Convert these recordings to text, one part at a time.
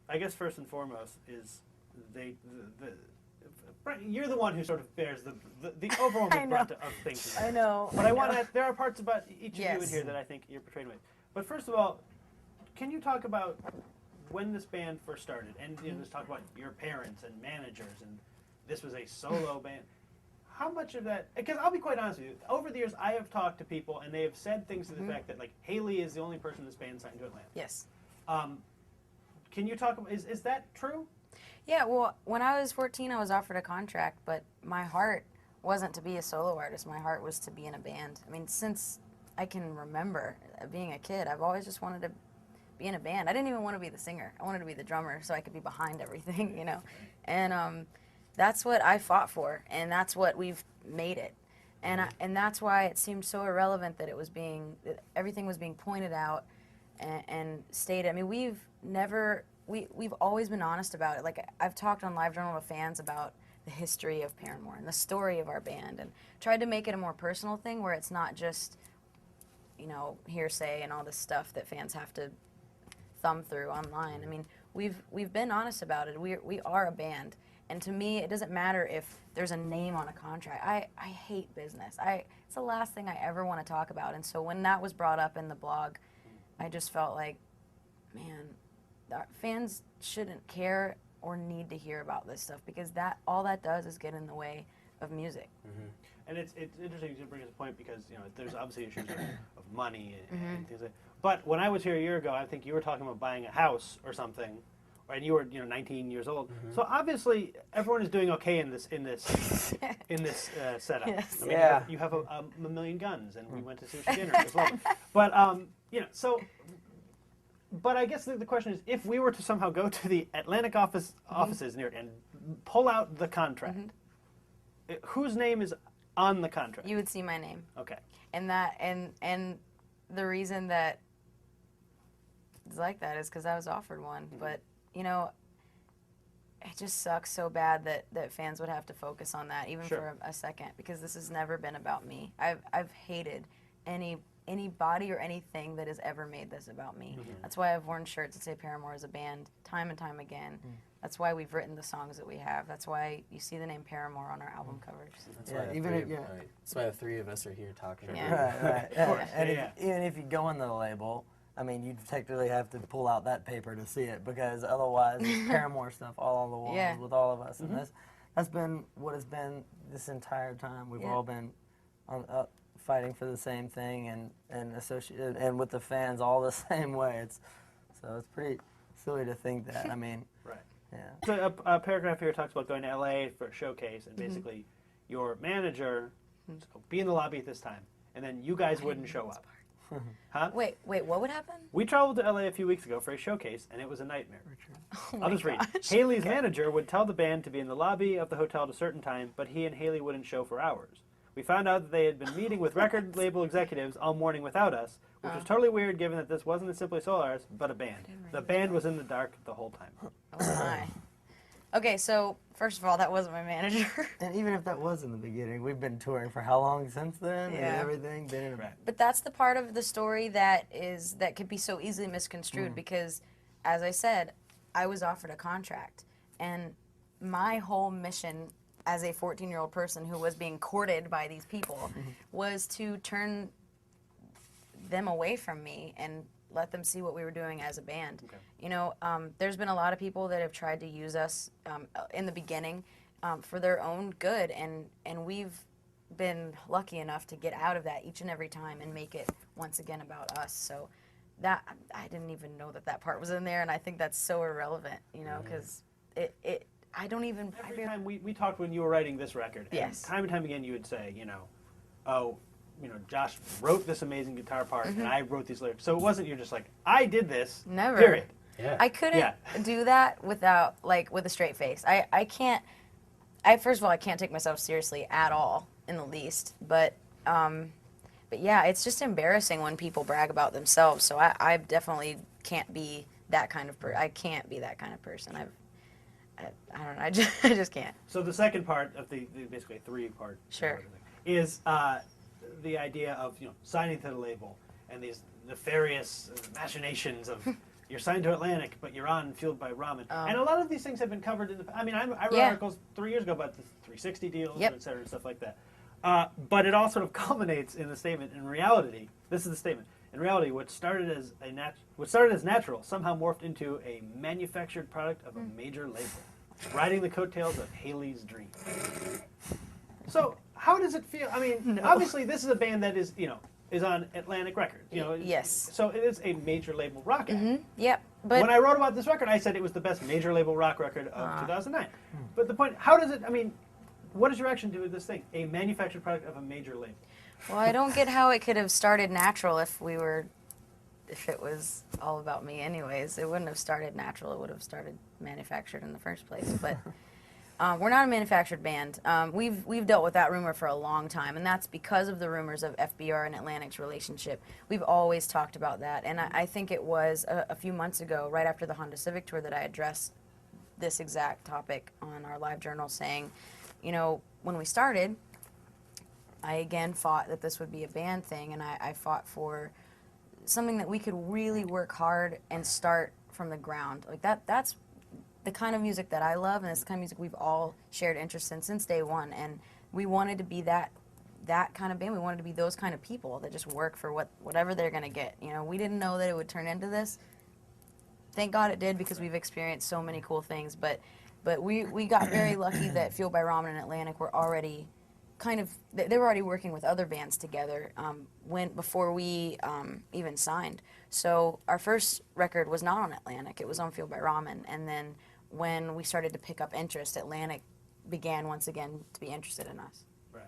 I guess first and foremost is you're the one who sort of bears the overwhelming brunt of things. I know. But there are parts about each of you in here that I think you're portrayed with. But first of all, can you talk about when this band first started? And just talk about your parents and managers, and this was a solo band. How much of that, because I'll be quite honest with you, over the years I have talked to people and they have said things to the fact that like Haley is the only person this band signed to Atlanta. Yes. Can you talk about, is that true? Yeah, well, when I was 14, I was offered a contract, but my heart wasn't to be a solo artist. My heart was to be in a band. I mean, since I can remember being a kid, I've always just wanted to be in a band. I didn't even want to be the singer. I wanted to be the drummer so I could be behind everything, you know. And that's what I fought for, and that's what we've made it. And that's why it seemed so irrelevant that everything was being pointed out and stated. I mean, we've always been honest about it. Like, I've talked on Live Journal with fans about the history of Paramore and the story of our band, and tried to make it a more personal thing where it's not just, you know, hearsay and all this stuff that fans have to thumb through online. I mean, we've been honest about it. We are a band, and to me, it doesn't matter if there's a name on a contract. I hate business. It's the last thing I ever want to talk about. And so when that was brought up in the blog, I just felt like, man, fans shouldn't care or need to hear about this stuff, because all that does is get in the way of music. And it's interesting to bring up a point, because there's obviously issues of money and things like that. But when I was here a year ago, I think you were talking about buying a house or something, and you were 19 years old. So obviously everyone is doing okay in this setup. Yes. I mean, you have a million guns, and we went to sushi dinner as well. But But I guess the question is, if we were to somehow go to the Atlantic offices near and pull out the contract, whose name is on the contract? You would see my name. Okay. And the reason that it's like that is because I was offered one. But it just sucks so bad that fans would have to focus on that even for a second, because this has never been about me. I've hated anybody or anything that has ever made this about me. That's why I've worn shirts that say Paramore as a band time and time again. That's why we've written the songs that we have. That's why you see the name Paramore on our album covers. That's why the three of us are here talking. Right. And even if you go on the label, I mean, you technically have to pull out that paper to see it, because otherwise it's Paramore stuff all on the walls with all of us. And that's been what it's been this entire time. We've all been fighting for the same thing and associated, and with the fans all the same way. So it's pretty silly to think that. I mean, So a paragraph here talks about going to LA for a showcase, and basically your manager be in the lobby at this time, and then you guys wouldn't show up. Huh? Wait, what would happen? We traveled to LA a few weeks ago for a showcase, and it was a nightmare. Oh I'll just read. Haley's manager would tell the band to be in the lobby of the hotel at a certain time, but he and Haley wouldn't show for hours. We found out that they had been meeting with record label executives all morning without us, which was totally weird given that this wasn't a Simply Soul artist, but a band. The band was in the dark the whole time. Oh my. Okay, so first of all, that wasn't my manager. And even if that was in the beginning, we've been touring for how long since then? And everything, been in a band. But that's the part of the story that could be so easily misconstrued, because, as I said, I was offered a contract, and my whole mission as a 14-year-old person who was being courted by these people was to turn them away from me and let them see what we were doing as a band. There's been a lot of people that have tried to use us in the beginning for their own good, and we've been lucky enough to get out of that each and every time and make it once again about us. So that I didn't even know that part was in there, and I think that's so irrelevant, because I don't even... Every time we talked when you were writing this record, and time and time again you would say, Josh wrote this amazing guitar part, and I wrote these lyrics. So it wasn't you're just like, I did this, Never. period. Yeah. I couldn't do that without, with a straight face. I can't... first of all, I can't take myself seriously at all, in the least. But yeah, it's just embarrassing when people brag about themselves. So I definitely can't be that kind of person. I can't be that kind of person. I don't know. I just can't. So the second part of the basically three-part is the idea of signing to the label and these nefarious machinations of you're signed to Atlantic, but you're on Fueled by Ramen. And a lot of these things have been covered in the. I mean, I wrote articles 3 years ago about the 360 deals, et cetera, and stuff like that. But it all sort of culminates in the statement. In reality, this is the statement. In reality, what started as natural somehow morphed into a manufactured product of a major label, riding the coattails of Haley's dream. So, how does it feel? I mean, obviously, this is a band that is, is on Atlantic Records. Yes. So it is a major label rock act. Yep. But when I wrote about this record, I said it was the best major label rock record of 2009. But the point, how does it? I mean, what is your reaction to this thing? A manufactured product of a major label. Well, I don't get how it could have started natural if it was all about me anyways. It wouldn't have started natural. It would have started manufactured in the first place. But we're not a manufactured band. We've dealt with that rumor for a long time, and that's because of the rumors of FBR and Atlantic's relationship. We've always talked about that, and I think it was a few months ago, right after the Honda Civic tour, that I addressed this exact topic on our live journal, saying, when we started, I again fought that this would be a band thing, and I fought for something that we could really work hard and start from the ground. Like that's the kind of music that I love, and it's the kind of music we've all shared interest in since day one, and we wanted to be that kind of band. We wanted to be those kind of people that just work for whatever they're going to get. We didn't know that it would turn into this. Thank God it did, because we've experienced so many cool things, but we got very lucky that Fueled by Ramen and Atlantic were already they were already working with other bands together before we even signed. So our first record was not on Atlantic, it was on Fueled by Ramen, and then when we started to pick up interest, Atlantic began once again to be interested in us. Right.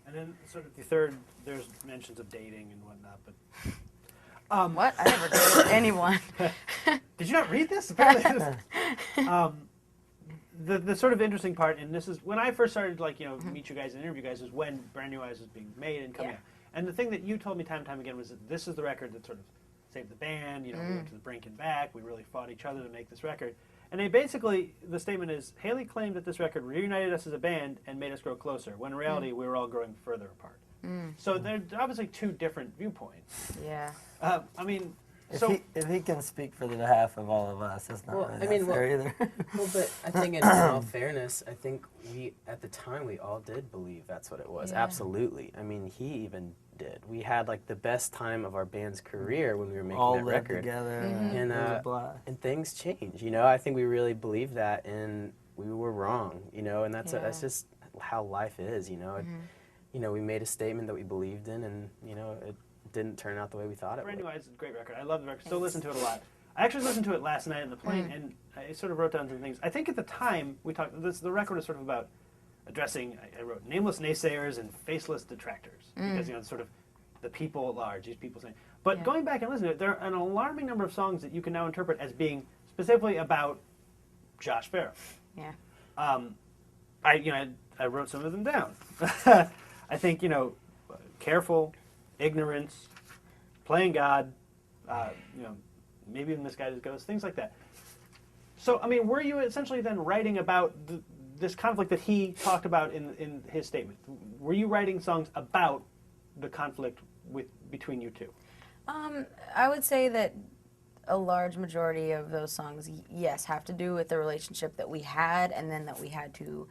And then sort of the third, there's mentions of dating and whatnot, but what? I never dated anyone. Did you not read this? Apparently, the sort of interesting part, and this is when I first started, meet you guys and interview you guys, is when Brand New Eyes was being made and coming out. And the thing that you told me time and time again was that this is the record that sort of saved the band. We went to the brink and back. We really fought each other to make this record. And the statement is, Haley claimed that this record reunited us as a band and made us grow closer, when in reality we were all growing further apart. So there's obviously two different viewpoints. Yeah. I mean, if he can speak for the half of all of us, it's not really fair either. Well, but I think in all fairness, I think at the time, we all did believe that's what it was. Yeah. Absolutely. I mean, he even did. We had the best time of our band's career when we were making that record. Together, and things change. I think we really believed that, and we were wrong. And that's just how life is. We made a statement that we believed in, and it didn't turn out the way we thought it would. Brand New Eyes is a great record. I love the record. Still listen to it a lot. I actually listened to it last night in the plane, and I sort of wrote down some things. I think at the time we talked, the record was sort of about addressing, I wrote, nameless naysayers and faceless detractors, because sort of the people at large, these people saying. But going back and listening to it, there are an alarming number of songs that you can now interpret as being specifically about Josh Farrow. Yeah. I wrote some of them down. I think Careful, Ignorance, Playing God, maybe even Misguided Ghost, things like that. So, I mean, were you essentially then writing about this conflict that he talked about in his statement? Were you writing songs about the conflict between you two? I would say that a large majority of those songs, yes, have to do with the relationship that we had, and then that we had to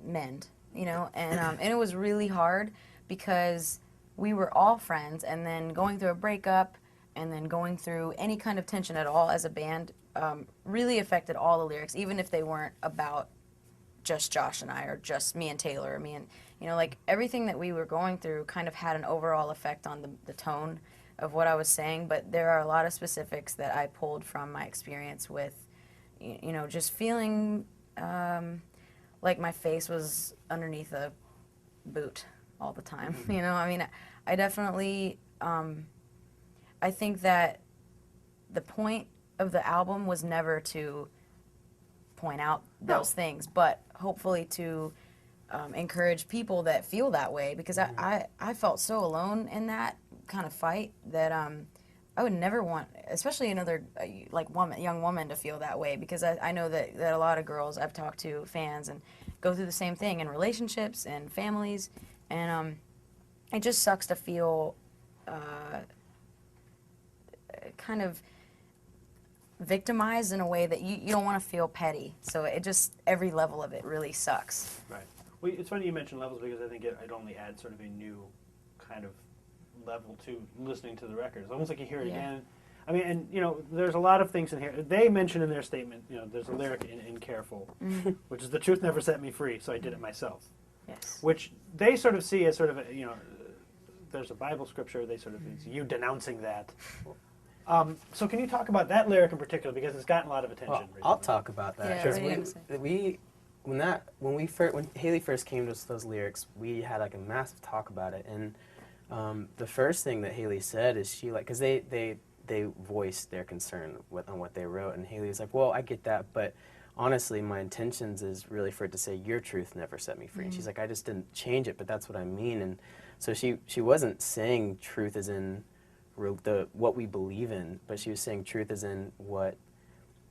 mend, and it was really hard because we were all friends, and then going through a breakup and then going through any kind of tension at all as a band really affected all the lyrics, even if they weren't about just Josh and I, or just me and Taylor, or me and, everything that we were going through kind of had an overall effect on the tone of what I was saying. But there are a lot of specifics that I pulled from my experience with, just feeling like my face was underneath a boot all the time. I definitely, I think that the point of the album was never to point out those things, but hopefully to encourage people that feel that way, because I felt so alone in that kind of fight that I would never want, especially another young woman, to feel that way, because I know that a lot of girls I've talked to, fans, and go through the same thing in relationships and families, and it just sucks to feel kind of victimized in a way that you don't want to feel petty. So it just, every level of it really sucks. Right. Well, it's funny you mentioned levels because I think it only adds sort of a new kind of level to listening to the record. It's almost like you hear it again. I mean, and you know, there's a lot of things in here. They mention in their statement, you know, there's a lyric in Careful, which is "The truth never set me free, so I did it myself." Yes. Which they sort of see as sort of, you know, there's a Bible scripture, they sort of, it's you denouncing that. So can you talk about that lyric in particular, because it's gotten a lot of attention recently. I'll talk about that. Yeah, Because what do you when Haley first came to us with those lyrics, we had like a massive talk about it, and the first thing that Haley said is she because they voiced their concern on what they wrote, and Haley was like, well, I get that, but honestly, my intentions is really for it to say, your truth never set me free. And she's like, I just didn't change it, but that's what I mean. And so she wasn't saying truth as in what we believe in, but she was saying truth as in what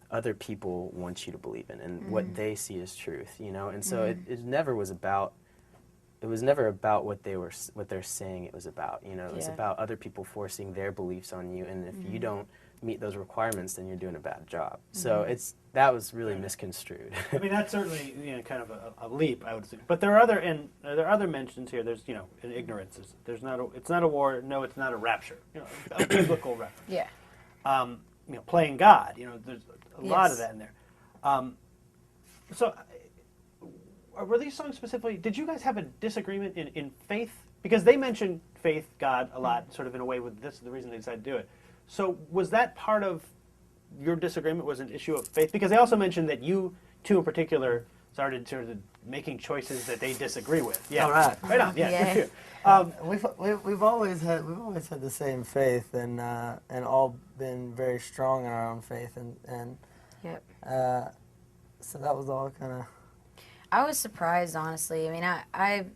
other people want you to believe in and what they see as truth, you know. And so it never was about. It was never about what they're saying. It was about, you know, it was about other people forcing their beliefs on you, and if you don't meet those requirements, then you're doing a bad job. So that was really misconstrued. I mean, that's certainly, you know, kind of a leap, I would say. But there are other mentions here. There's, you know, in ignorance. It's not a war. No, it's not a rapture. You know, a biblical reference. Yeah. You know, playing God. You know, there's a lot of that in there. So, were these songs specifically? Did you guys have a disagreement in faith? Because they mention faith, God a lot, sort of in a way with this. The reason they decided to do it. So, was that part of your disagreement? Was an issue of faith? Because they also mentioned that you two in particular started sort of making choices that they disagree with. Yeah. All right. Right on. Yeah. We've always had the same faith, and all been very strong in our own faith, and so that was all kind of. I was surprised, honestly. I mean,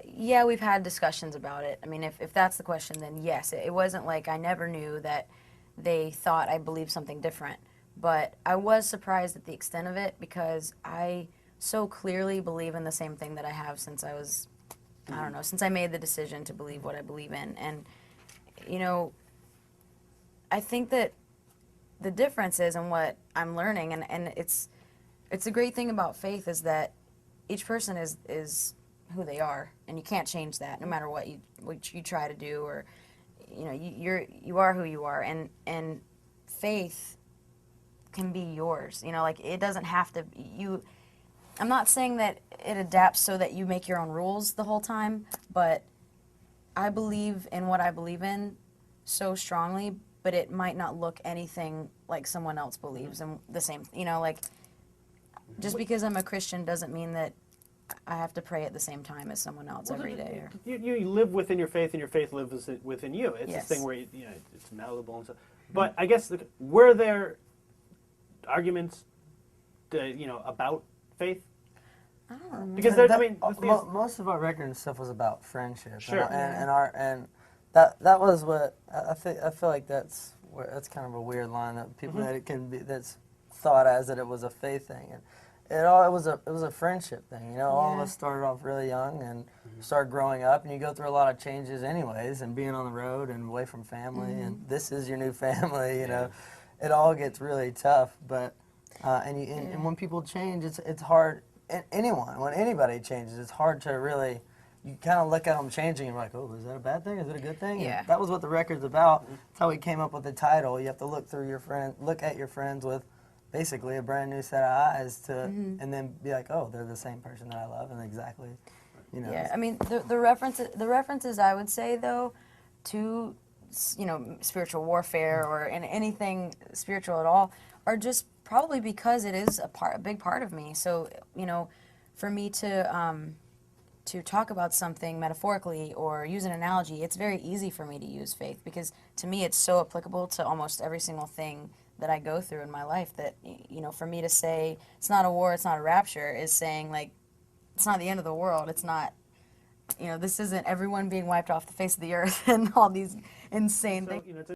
yeah, we've had discussions about it. I mean, if that's the question, then yes. It wasn't like I never knew that they thought I believed something different. But I was surprised at the extent of it, because I so clearly believe in the same thing that I have since I was, I don't know, since I made the decision to believe what I believe in. And, you know, I think that the difference is in what I'm learning, and it's a great thing about faith is that each person is who they are, and you can't change that no matter what you try to do, or you know, you are who you are, and faith can be yours. You know, like it doesn't have to I'm not saying that it adapts so that you make your own rules the whole time, but I believe in what I believe in so strongly, but it might not look anything like someone else believes in the same, you know, like just because I'm a Christian doesn't mean that I have to pray at the same time as someone else every day. Or you live within your faith, and your faith lives within you. It's this thing where you know, it's malleable and stuff. But I guess were there arguments, you know, about faith? I don't remember. Because I mean, most of our record and stuff was about friendship. Sure. And that was what I feel like that's kind of a weird line that people that it can be that's thought as that it was a faith thing, and it was a friendship thing. You know, all of us started off really young and started growing up, and you go through a lot of changes anyways, and being on the road and away from family, and this is your new family. You know, it all gets really tough. But and when people change, it's hard. And when anybody changes, it's hard to really. You kind of look at them changing and you're like, oh, is that a bad thing? Is it a good thing? Yeah. And that was what the record's about. That's how we came up with the title. You have to look at your friends with basically a brand new set of eyes and then be like, oh, they're the same person that I love, and exactly, you know. Yeah, I mean, the references I would say though, to, you know, spiritual warfare or in anything spiritual at all, are just probably because it is a big part of me. So, you know, for me to talk about something metaphorically or use an analogy, it's very easy for me to use faith, because to me it's so applicable to almost every single thing that I go through in my life, that, you know, for me to say it's not a war, it's not a rapture, is saying, like, it's not the end of the world, it's not, you know, this isn't everyone being wiped off the face of the earth and all these insane things. You know, it's